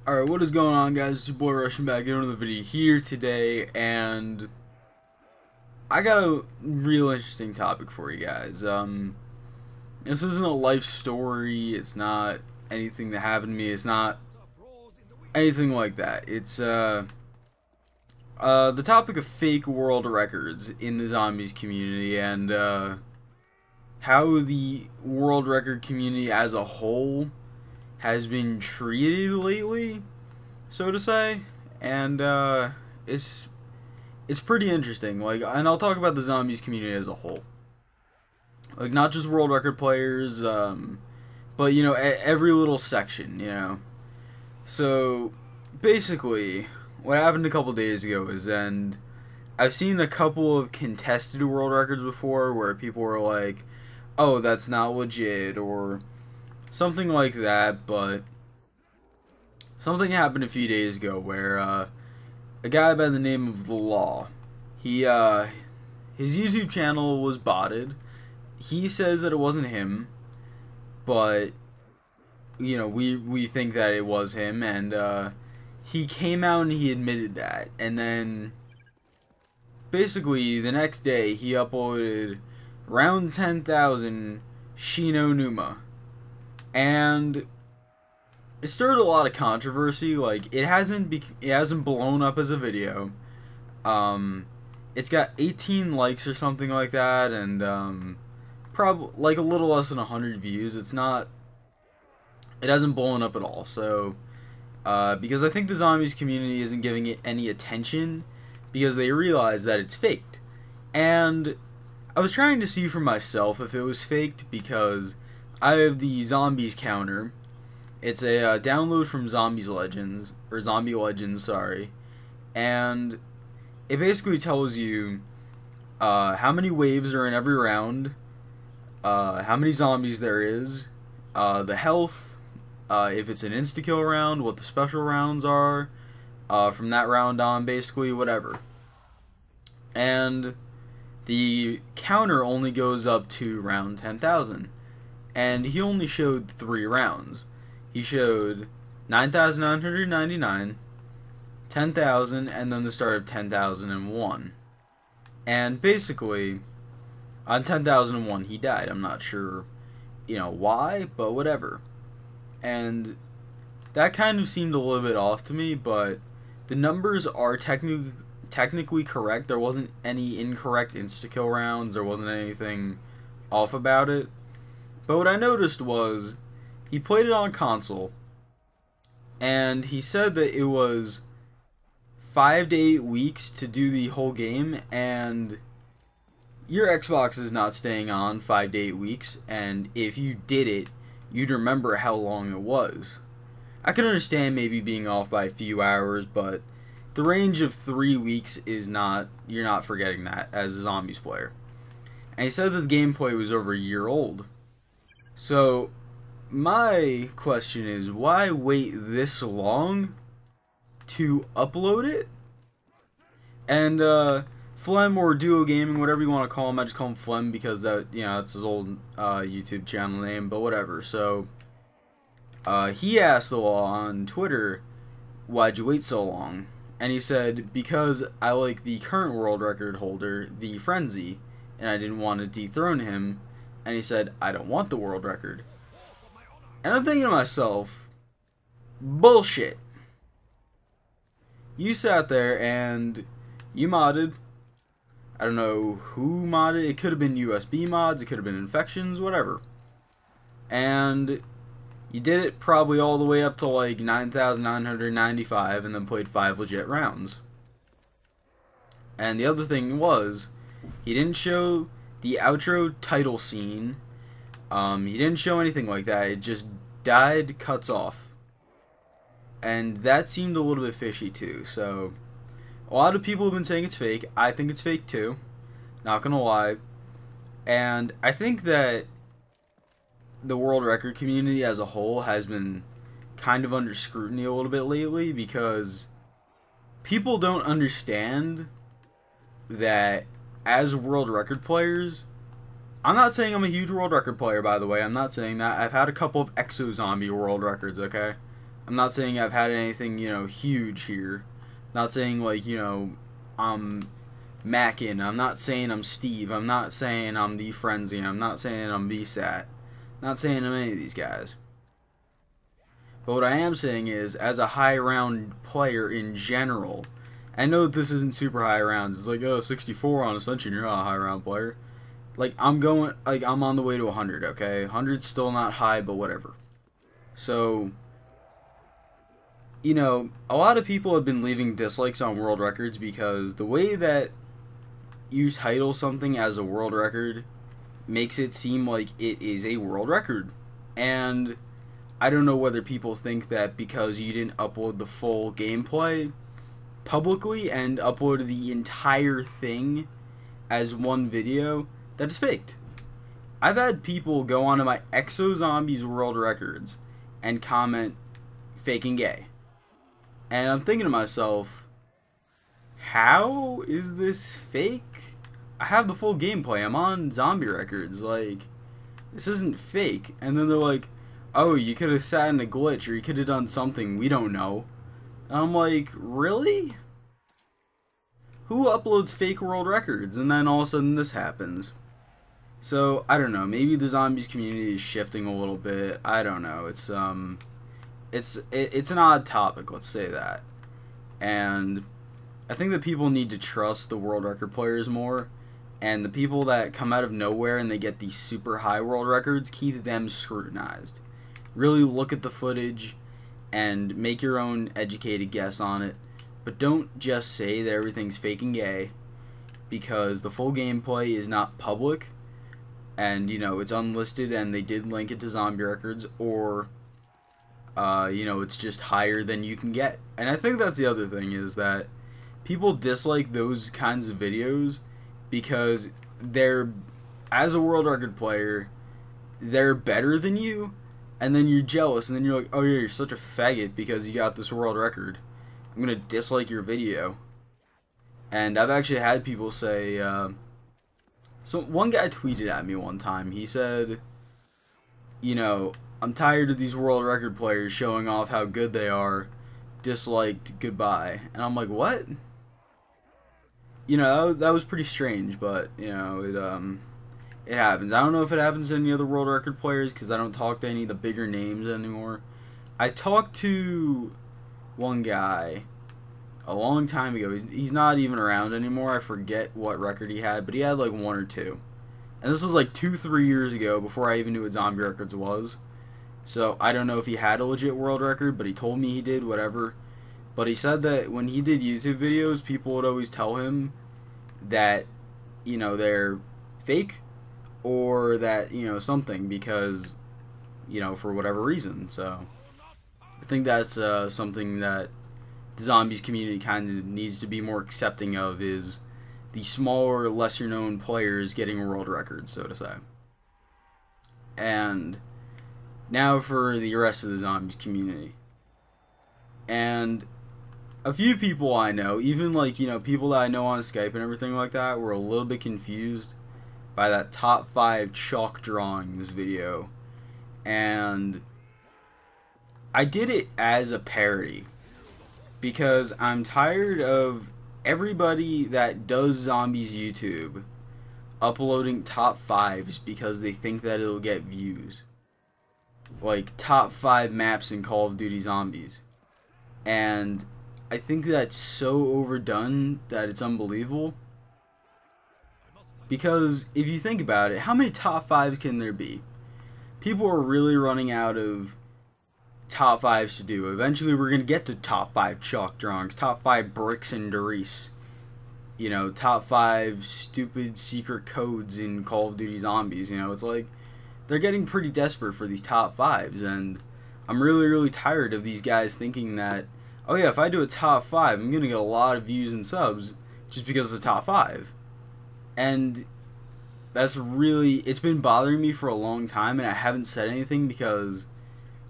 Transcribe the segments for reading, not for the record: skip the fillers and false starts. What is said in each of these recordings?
Alright, what is going on, guys? It's your boy Rushing back into the video here today, and I got a real interesting topic for you guys. This isn't a life story, it's not anything that happened to me, it's not anything like that. It's the topic of fake world records in the zombies community, and how the world record community as a whole has been treated lately, so to say, and it's pretty interesting. Like, and I'll talk about the zombies community as a whole, like not just world record players, but you know, every little section, you know. So basically, what happened a couple days ago is, and I've seen a couple of contested world records before where people were like, "Oh, that's not legit," or something like that, but something happened a few days ago where a guy by the name of Lmao, his YouTube channel was botted. He says that it wasn't him, but you know, we think that it was him, and he came out and he admitted that, and then basically the next day he uploaded round 10,000 Shino Numa. And it stirred a lot of controversy. Like, it hasn't blown up as a video. It's got 18 likes or something like that, and probably like a little less than 100 views. It hasn't blown up at all. So because I think the zombies community isn't giving it any attention because they realize that it's faked. And I was trying to see for myself if it was faked, because I have the zombies counter. It's a download from Zombie Legends, sorry, and it basically tells you how many waves are in every round, how many zombies there is, the health, if it's an insta-kill round, what the special rounds are, from that round on, basically, whatever. And the counter only goes up to round 10,000. And he only showed 3 rounds. He showed 9,999, 10,000, and then the start of 10,001. And basically, on 10,001 he died. I'm not sure, you know, why, but whatever. And that kind of seemed a little bit off to me, but the numbers are technically correct. There wasn't any incorrect insta-kill rounds. There wasn't anything off about it. But what I noticed was, he played it on console, and he said that it was 5 to 8 weeks to do the whole game, and your Xbox is not staying on 5 to 8 weeks, and if you did it, you'd remember how long it was. I can understand maybe being off by a few hours, but the range of 3 weeks is not, you're not forgetting that as a zombies player. And he said that the gameplay was over a year old. So, my question is, why wait this long to upload it? And, Flem, or Duo Gaming, whatever you want to call him, I just call him Flem because that, you know, that's his old, YouTube channel name, but whatever. So, he asked the law on Twitter, why'd you wait so long? And he said, because I like the current world record holder, the Frenzy, and I didn't want to dethrone him. And he said, I don't want the world record. And I'm thinking to myself, bullshit. You sat there and you modded. I don't know who modded. It could have been USB mods. It could have been infections, whatever. And you did it probably all the way up to like 9,995 and then played 5 legit rounds. And the other thing was, he didn't show the outro title scene. He didn't show anything like that. It just died, cuts off. And that seemed a little bit fishy too. So, a lot of people have been saying it's fake. I think it's fake too. Not gonna lie. And I think that the world record community as a whole has been kind of under scrutiny a little bit lately, because people don't understand that as world record players, I'm not saying I'm a huge world record player, by the way. I'm not saying that. I've had a couple of Exo Zombie world records, okay? I'm not saying I've had anything, huge here. Not saying, like, I'm Mackin. I'm not saying I'm Steve. I'm not saying I'm the Frenzy. I'm not saying I'm VSAT. Not saying I'm any of these guys. But what I am saying is, as a high round player in general, I know that this isn't super high rounds. It's like, oh, 64 on Ascension, you're not a high round player. Like, I'm on the way to 100, okay? 100's still not high, but whatever. So, a lot of people have been leaving dislikes on world records because the way that you title something as a world record makes it seem like it is a world record. And I don't know whether people think that because you didn't upload the full gameplay publicly and upload the entire thing as one video, that is faked. I've had people go onto my Exo Zombies world records and comment faking gay. And I'm thinking to myself, how is this fake? I have the full gameplay. I'm on zombie records. Like, this isn't fake. And then they're like, oh, you could have sat in a glitch or you could have done something. We don't know. And I'm like, really? Who uploads fake world records? And then all of a sudden this happens. So, I don't know. Maybe the zombies community is shifting a little bit. I don't know. It's an odd topic, let's say that. And I think that people need to trust the world record players more. And the people that come out of nowhere and they get these super high world records, keep them scrutinized. Really look at the footage and make your own educated guess on it. But don't just say that everything's fake and gay, because the full gameplay is not public. And, it's unlisted and they did link it to zombie records, or, it's just higher than you can get. And I think that's the other thing, is that people dislike those kinds of videos because they're, as a world record player, they're better than you, and then you're jealous, and then you're like, oh yeah, you're such a faggot because you got this world record. I'm gonna dislike your video. And I've actually had people say, so one guy tweeted at me one time. He said, I'm tired of these world record players showing off how good they are. Disliked, goodbye. And I'm like, what? That was pretty strange, but, it happens. I don't know if it happens to any other world record players because I don't talk to any of the bigger names anymore. I talked to one guy a long time ago. He's not even around anymore. I forget what record he had, but he had like one or two. And this was like 2-3 years ago, before I even knew what Zombie Records was. So I don't know if he had a legit world record, but he told me he did, whatever. But he said that when he did YouTube videos, people would always tell him that, they're fake, or that, something, because, for whatever reason. So I think that's something that the zombies community kind of needs to be more accepting of, is the smaller, lesser known players getting world records, so to say. And now for the rest of the zombies community. And a few people I know, even like, people that I know on Skype and everything like that, were a little bit confused by that top 5 chalk drawings video. And I did it as a parody, because I'm tired of everybody that does zombies YouTube uploading top 5s because they think that it'll get views. Like top 5 maps in Call of Duty Zombies. And I think that's so overdone that it's unbelievable. Because if you think about it, how many top 5s can there be? People are really running out of top 5s to do. Eventually we're going to get to top 5 chalk drawings, top 5 bricks and Doris. Top 5 stupid secret codes in Call of Duty Zombies. It's like they're getting pretty desperate for these top 5s, and I'm really, really tired of these guys thinking that, oh yeah, if I do a top 5, I'm going to get a lot of views and subs just because it's a top 5. And that's really, it's been bothering me for a long time, and I haven't said anything because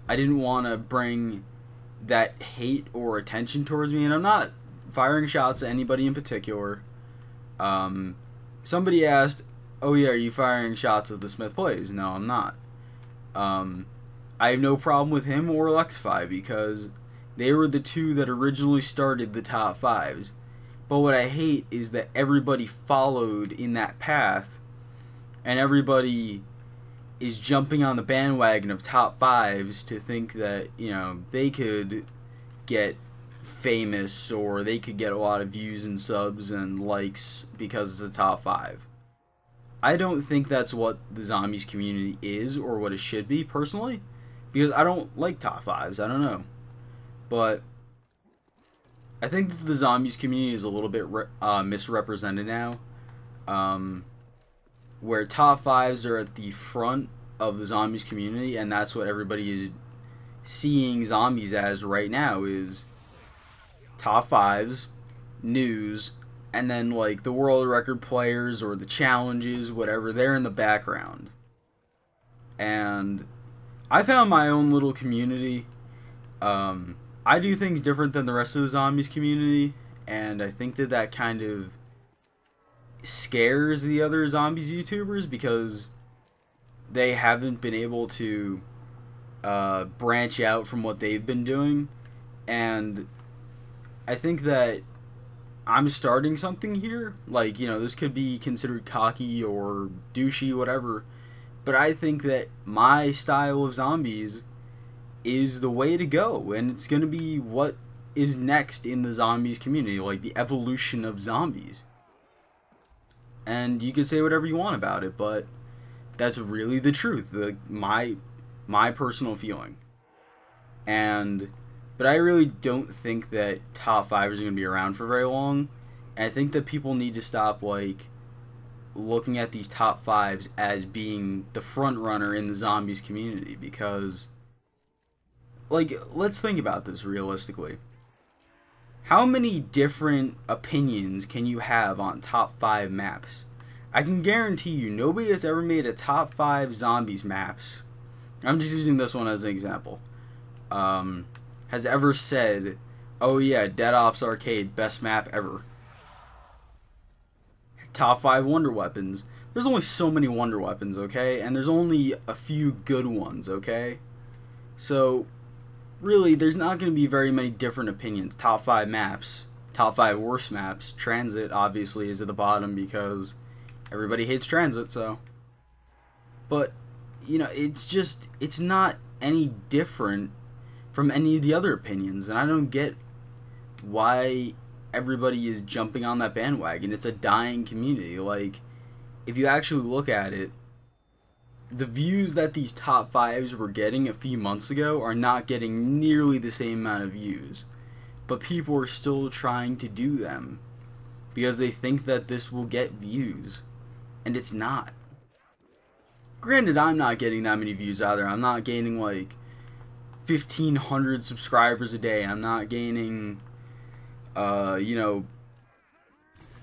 I didn't want to bring that hate or attention towards me. And I'm not firing shots at anybody in particular. Somebody asked, oh yeah, are you firing shots at the Smith Plays? No, I'm not. I have no problem with him or Alexify because they were the two that originally started the top fives. But what I hate is that everybody followed in that path, and everybody is jumping on the bandwagon of top fives to think that, you know, they could get famous or they could get a lot of views and subs and likes because it's a top five. I don't think that's what the zombies community is or what it should be, personally, because I don't like top fives. I don't know. But I think that the zombies community is a little bit misrepresented now, where top fives are at the front of the zombies community, and that's what everybody is seeing zombies as right now, is top fives, news, and then like the world record players or the challenges, whatever, they're in the background. And I found my own little community. I do things different than the rest of the zombies community, and I think that that kind of scares the other zombies YouTubers because they haven't been able to branch out from what they've been doing. And I think that I'm starting something here. Like, you know, this could be considered cocky or douchey, whatever, but I think that my style of zombies is the way to go, and it's going to be what is next in the zombies community, like the evolution of zombies. And you can say whatever you want about it, but that's really the truth, my personal feeling. But I really don't think that top five is going to be around for very long, and I think that people need to stop like looking at these top fives as being the front runner in the zombies community, because, like, let's think about this realistically. How many different opinions can you have on top 5 maps? I can guarantee you nobody has ever made a top 5 zombies maps. I'm just using this one as an example. Has ever said, oh yeah, Dead Ops Arcade, best map ever. Top 5 wonder weapons. There's only so many wonder weapons, okay? And there's only a few good ones, okay? So really, there's not going to be very many different opinions. Top 5 maps, top 5 worst maps. Transit, obviously, is at the bottom because everybody hates Transit, so. But, you know, it's not any different from any of the other opinions, and I don't get why everybody is jumping on that bandwagon. It's a dying community. Like, if you actually look at it, the views that these top 5s were getting a few months ago are not getting nearly the same amount of views. But people are still trying to do them because they think that this will get views. And it's not. Granted, I'm not getting that many views either. I'm not gaining like 1,500 subscribers a day. I'm not gaining, you know,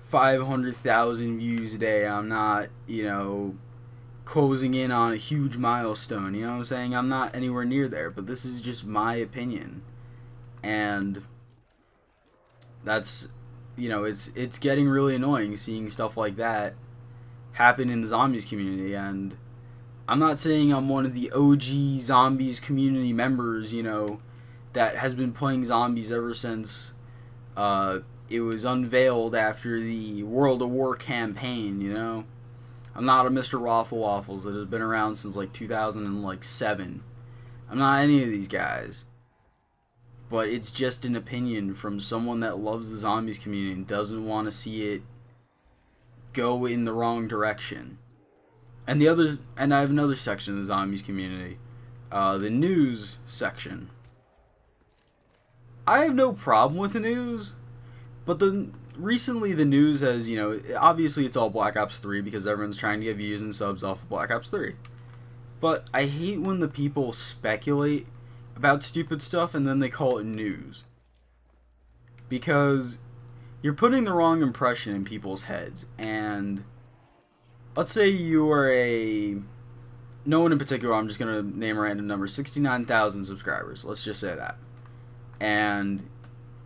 500,000 views a day. I'm not, you know, closing in on a huge milestone, you know what I'm saying? I'm not anywhere near there, but this is just my opinion. And that's, you know, it's getting really annoying seeing stuff like that happen in the zombies community. And I'm not saying I'm one of the OG zombies community members, you know, that has been playing zombies ever since it was unveiled after the World of War campaign, you know? I'm not a Mr. Waffle Waffles that has been around since like 2007. I'm not any of these guys. But it's just an opinion from someone that loves the zombies community and doesn't want to see it go in the wrong direction. And I have another section of the zombies community, the news section. I have no problem with the news, but recently the news has, you know, obviously it's all Black Ops 3 because everyone's trying to get views and subs off of Black Ops 3. But I hate when the people speculate about stupid stuff and then they call it news. Because you're putting the wrong impression in people's heads. And let's say you are no one in particular, I'm just going to name a random number, 69,000 subscribers. Let's just say that. And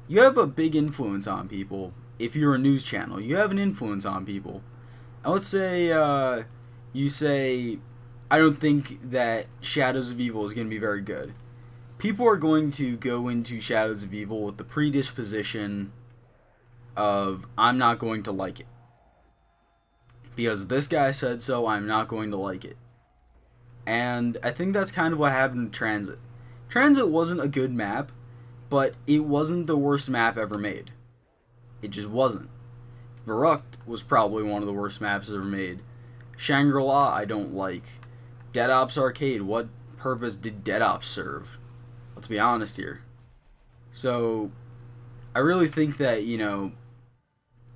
you have a big influence on people. If you're a news channel, you have an influence on people. And let's say you say, I don't think that Shadows of Evil is going to be very good. People are going to go into Shadows of Evil with the predisposition of, I'm not going to like it. Because this guy said so, I'm not going to like it. And I think that's kind of what happened in Transit. Transit wasn't a good map, but it wasn't the worst map ever made. It just wasn't. Verrucht was probably one of the worst maps ever made. Shangri-La, I don't like. Dead Ops Arcade, what purpose did Dead Ops serve? Let's be honest here. So, I really think that, you know,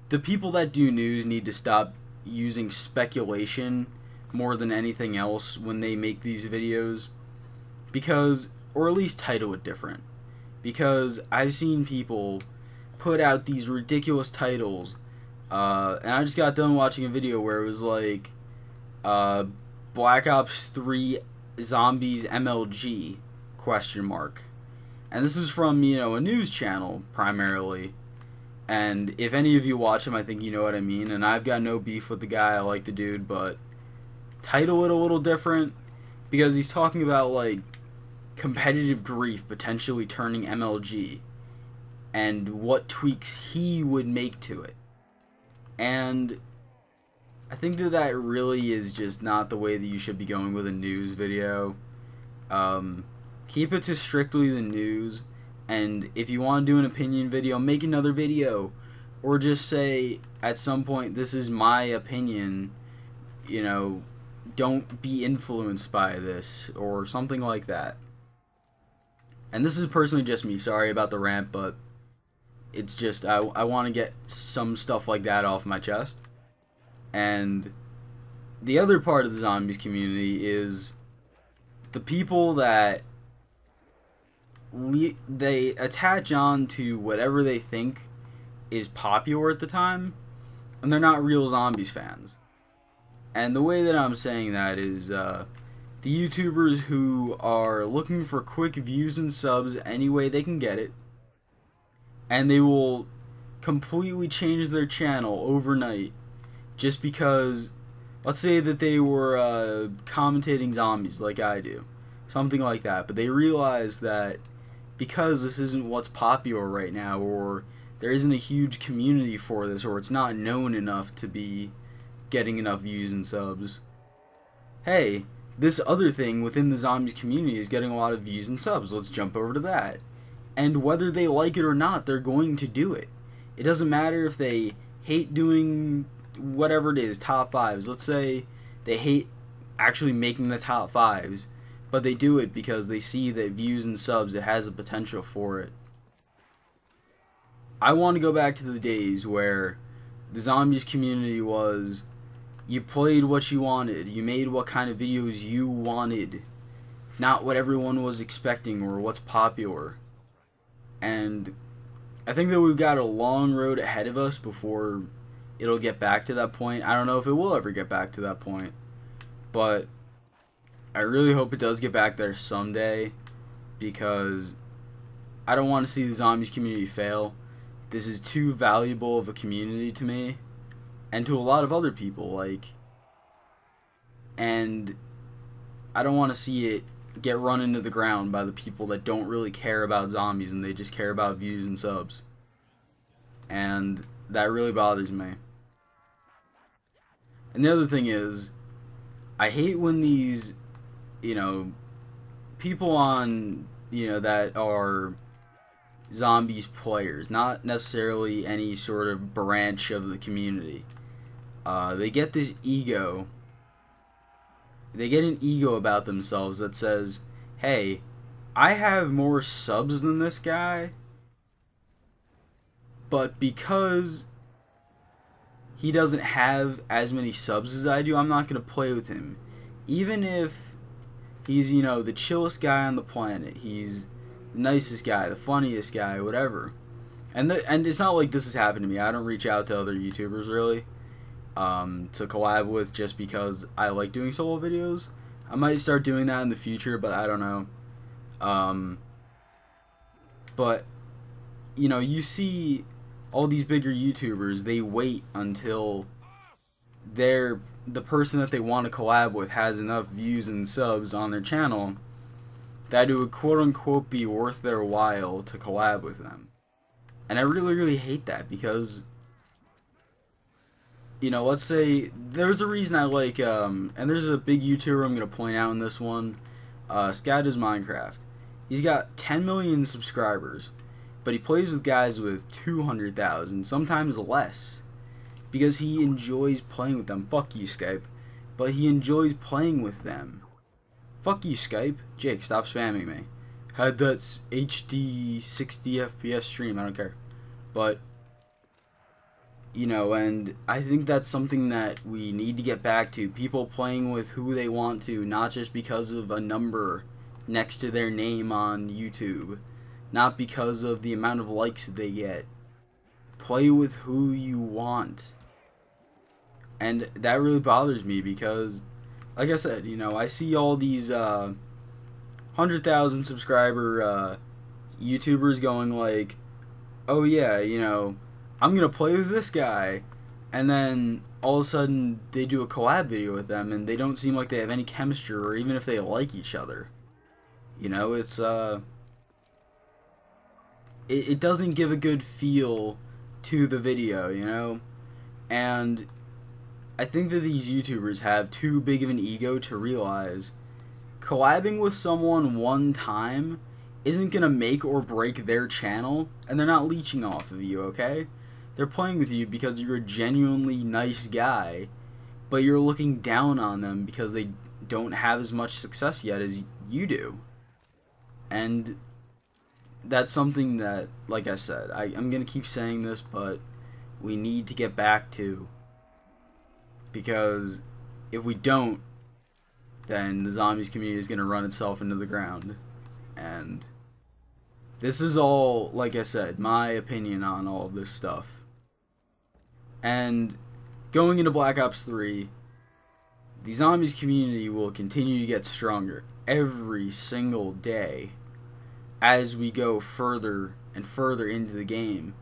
the people that do news need to stop using speculation more than anything else when they make these videos. Because, or at least title it different. Because I've seen people put out these ridiculous titles, and I just got done watching a video where it was like, Black Ops 3 Zombies MLG, question mark. And this is from, you know, a news channel, primarily. And if any of you watch him, I think you know what I mean. And I've got no beef with the guy, I like the dude, but title it a little different. Because he's talking about, like, competitive grief potentially turning MLG. And what tweaks he would make to it. And I think that that really is just not the way that you should be going with a news video. Keep it to strictly the news, and if you want to do an opinion video, make another video, or just say at some point, this is my opinion, you know, don't be influenced by this, or something like that. And this is personally just me, sorry about the rant, but it's just, I want to get some stuff like that off my chest. And the other part of the zombies community is the people that they attach on to whatever they think is popular at the time, and they're not real zombies fans. And the way that I'm saying that is the YouTubers who are looking for quick views and subs any way they can get it, and they will completely change their channel overnight just because, let's say that they were commentating zombies like I do, something like that, but they realize that because this isn't what's popular right now, or there isn't a huge community for this, or it's not known enough to be getting enough views and subs, hey, this other thing within the zombies community is getting a lot of views and subs, let's jump over to that. And whether they like it or not, they're going to do it. It doesn't matter if they hate doing whatever it is, top fives. Let's say they hate actually making the top fives, but they do it because they see that views and subs, it has a potential for it. I want to go back to the days where the zombies community was, you played what you wanted, you made what kind of videos you wanted, not what everyone was expecting or what's popular. And I think that we've got a long road ahead of us before it'll get back to that point. I don't know if it will ever get back to that point, but I really hope it does get back there someday, because I don't want to see the zombies community fail. This is too valuable of a community to me, and to a lot of other people, like, and I don't want to see it get run into the ground by the people that don't really care about zombies and they just care about views and subs. And that really bothers me. And the other thing is, I hate when these, you know, people on, you know, that are zombies players, not necessarily any sort of branch of the community, they get this ego. They get an ego about themselves that says, hey, I have more subs than this guy, but because he doesn't have as many subs as I do, I'm not going to play with him. Even if he's, you know, the chillest guy on the planet, he's the nicest guy, the funniest guy, whatever. And it's not like this has happened to me. I don't reach out to other YouTubers, really, to collab with just because I like doing solo videos. I might start doing that in the future, but I don't know. But, you know, you see all these bigger YouTubers, they wait until they're the person that they want to collab with has enough views and subs on their channel that it would quote unquote be worth their while to collab with them. And I really hate that because, you know, let's say there's a reason I like, and there's a big YouTuber I'm going to point out in this one, Scat is Minecraft. He's got 10 million subscribers, but he plays with guys with 200,000, sometimes less, because he enjoys playing with them. Fuck you, Skype. But he enjoys playing with them. Fuck you, Skype. Jake, stop spamming me. Had that HD 60 FPS stream, I don't care. But, you know, and I think that's something that we need to get back to. People playing with who they want to, not just because of a number next to their name on YouTube. Not because of the amount of likes they get. Play with who you want. And that really bothers me because, like I said, you know, I see all these 100,000 subscriber YouTubers going like, oh yeah, you know, I'm gonna play with this guy, and then all of a sudden they do a collab video with them and they don't seem like they have any chemistry or even if they like each other. You know, it's it doesn't give a good feel to the video, you know? And I think that these YouTubers have too big of an ego to realize collabing with someone one time isn't gonna make or break their channel, and they're not leeching off of you, okay? They're playing with you because you're a genuinely nice guy, but you're looking down on them because they don't have as much success yet as you do. And that's something that, like I said, I'm gonna keep saying this, but we need to get back to. Because if we don't, then the zombies community is going to run itself into the ground. And this is all, like I said, my opinion on all of this stuff. And going into Black Ops 3, the zombies community will continue to get stronger every single day as we go further and further into the game.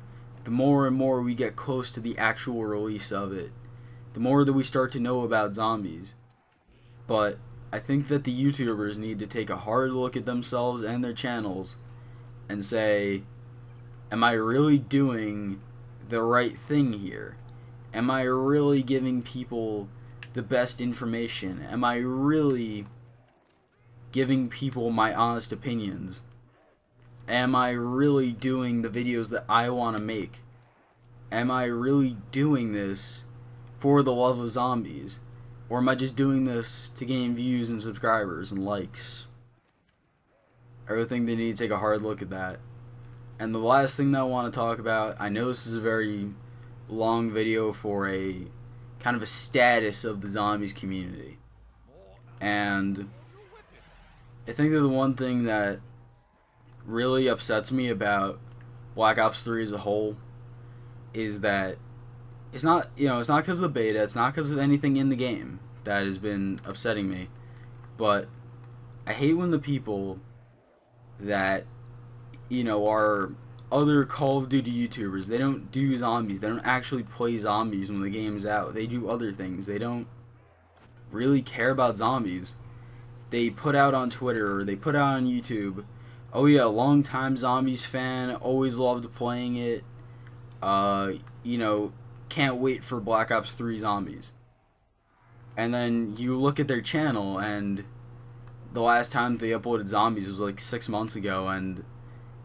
The more and more we get close to the actual release of it, the more that we start to know about zombies. But I think that the YouTubers need to take a hard look at themselves and their channels and say, am I really doing the right thing here? Am I really giving people the best information? Am I really giving people my honest opinions? Am I really doing the videos that I want to make? Am I really doing this for the love of zombies? Or am I just doing this to gain views and subscribers and likes? I really think they need to take a hard look at that. And the last thing that I want to talk about, I know this is a very long video for a kind of a status of the zombies community. And I think that the one thing that really upsets me about Black Ops 3 as a whole is that it's not, you know, it's not because of the beta, it's not because of anything in the game that has been upsetting me, but I hate when the people that, you know, are other Call of Duty YouTubers, they don't do zombies, they don't actually play zombies when the game's out, they do other things, they don't really care about zombies. They put out on Twitter, or they put out on YouTube, oh yeah, long time zombies fan, always loved playing it, you know, can't wait for Black Ops 3 zombies. And then you look at their channel, and the last time they uploaded zombies was like 6 months ago, and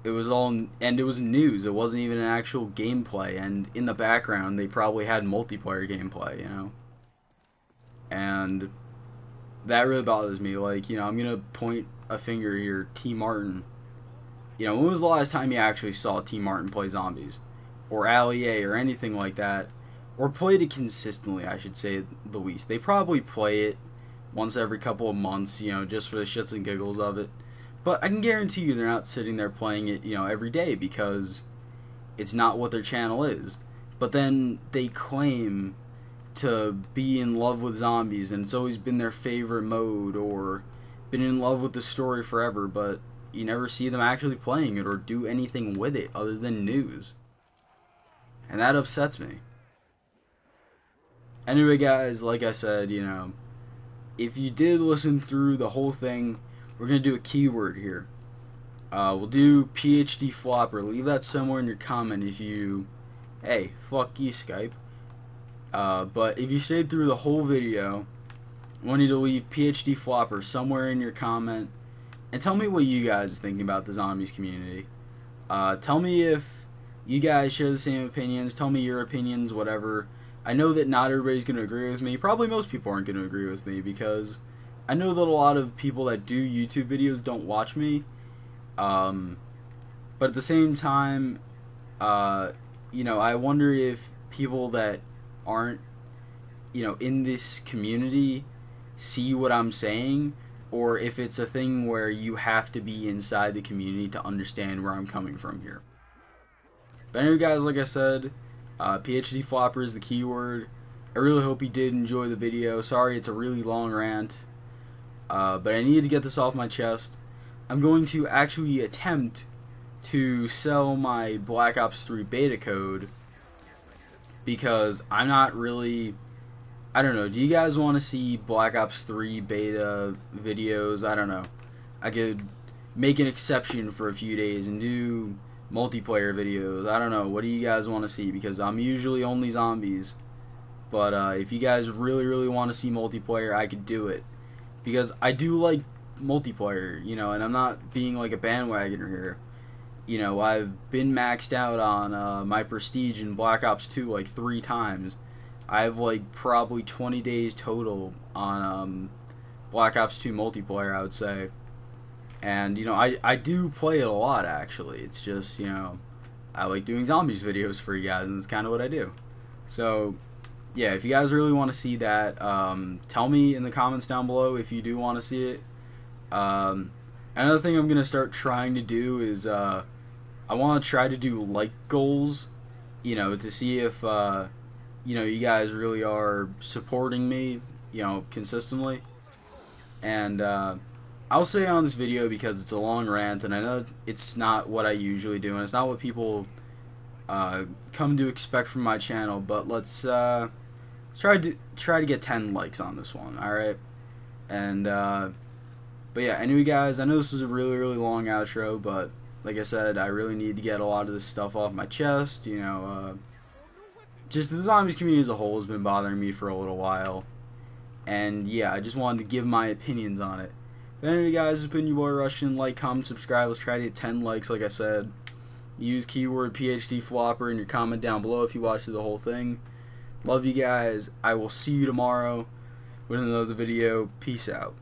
it was news. It wasn't even an actual gameplay, and in the background they probably had multiplayer gameplay, you know. And that really bothers me. Like, you know, I'm gonna point a finger here, T Martin. You know, when was the last time you actually saw T Martin play zombies? Or Ali or anything like that? Or played it consistently, I should say the least. They probably play it once every couple of months, you know, just for the shits and giggles of it. But I can guarantee you they're not sitting there playing it, you know, every day, because it's not what their channel is. But then they claim to be in love with zombies, and it's always been their favorite mode, or been in love with the story forever, but you never see them actually playing it or do anything with it other than news. And that upsets me. Anyway, guys, like I said, you know, if you did listen through the whole thing, we're going to do a keyword here. We'll do PhD flopper. Leave that somewhere in your comment if you... Hey, fuck you, Skype. But if you stayed through the whole video, I want you to leave PhD flopper somewhere in your comment and tell me what you guys think about the zombies community. Tell me if you guys share the same opinions. Tell me your opinions, whatever. I know that not everybody's going to agree with me. Probably most people aren't going to agree with me because I know that a lot of people that do YouTube videos don't watch me. But at the same time, you know, I wonder if people that aren't, you know, in this community see what I'm saying, or if it's a thing where you have to be inside the community to understand where I'm coming from here. But anyway, guys, like I said, PhD flopper is the keyword. I really hope you did enjoy the video. Sorry it's a really long rant, but I needed to get this off my chest. I'm going to actually attempt to sell my Black Ops 3 beta code because I'm not really... I don't know, do you guys want to see Black Ops 3 beta videos? I don't know. I could make an exception for a few days and do multiplayer videos. I don't know. What do you guys want to see? Because I'm usually only zombies. But if you guys really want to see multiplayer, I could do it. Because I do like multiplayer, you know, and I'm not being like a bandwagoner here. You know, I've been maxed out on my prestige in Black Ops 2 like 3 times. I have like probably 20 days total on Black Ops 2 multiplayer, I would say. And, you know, I do play it a lot, actually. It's just, you know, I like doing zombies videos for you guys, and that's kind of what I do. So, yeah, if you guys really want to see that, tell me in the comments down below if you do want to see it. Another thing I'm going to start trying to do is, I want to try to do like goals, you know, to see if, you know, you guys really are supporting me, you know, consistently. And I'll say on this video because it's a long rant, and I know it's not what I usually do, and it's not what people come to expect from my channel. But let's try to get 10 likes on this one, all right? And but yeah, anyway, guys, I know this is a really long outro, but like I said, I really need to get a lot of this stuff off my chest, you know. Just the zombies community as a whole has been bothering me for a little while. And yeah, I just wanted to give my opinions on it. But anyway, guys, it's been your boy Russian. Like, comment, subscribe. Let's try to get 10 likes, like I said. Use keyword PhD flopper in your comment down below if you watched the whole thing. Love you guys. I will see you tomorrow with another video. Peace out.